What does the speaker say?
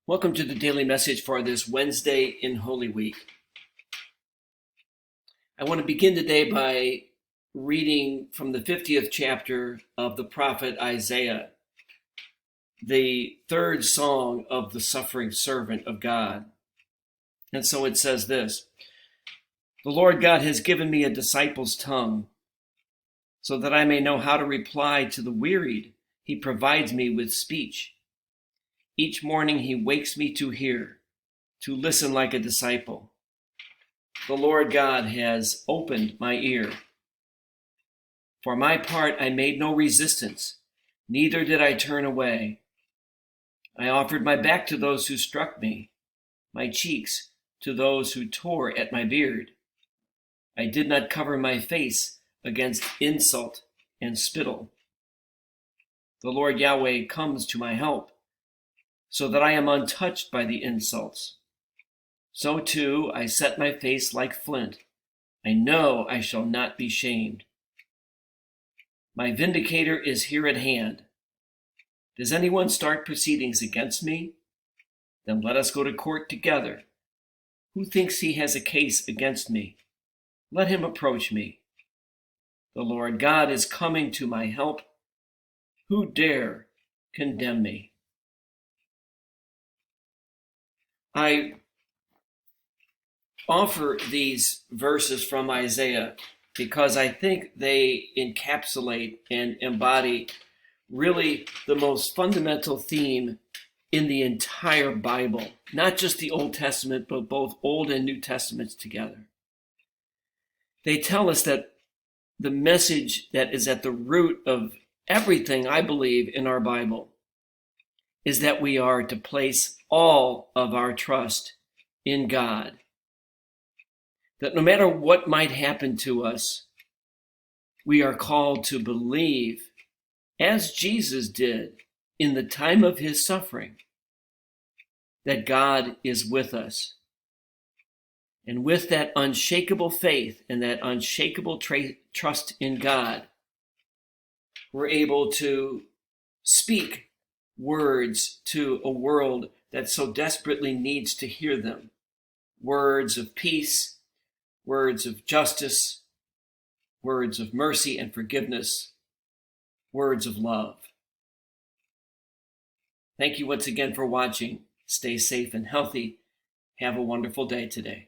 Welcome to the daily message for this Wednesday in Holy Week. I want to begin today by reading from the 50th chapter of the prophet Isaiah, the third song of the suffering servant of God. And so it says this: "The Lord God has given me a disciple's tongue, so that I may know how to reply to the wearied. He provides me with speech. Each morning he wakes me to hear, to listen like a disciple. The Lord God has opened my ear. For my part, I made no resistance, neither did I turn away. I offered my back to those who struck me, my cheeks to those who tore at my beard. I did not cover my face against insult and spittle. The Lord Yahweh comes to my help, so that I am untouched by the insults. So too, I set my face like flint. I know I shall not be shamed. My vindicator is here at hand. Does anyone start proceedings against me? Then let us go to court together. Who thinks he has a case against me? Let him approach me. The Lord God is coming to my help. Who dare condemn me?" I offer these verses from Isaiah because I think they encapsulate and embody really the most fundamental theme in the entire Bible, not just the Old Testament, but both Old and New Testaments together. They tell us that the message that is at the root of everything I believe in our Bible is that we are to place all of our trust in God. That no matter what might happen to us, we are called to believe, as Jesus did in the time of his suffering, that God is with us. And with that unshakable faith and that unshakable trust in God, we're able to speak words to a world that so desperately needs to hear them. Words of peace, words of justice, words of mercy and forgiveness, words of love. Thank you once again for watching. Stay safe and healthy. Have a wonderful day today.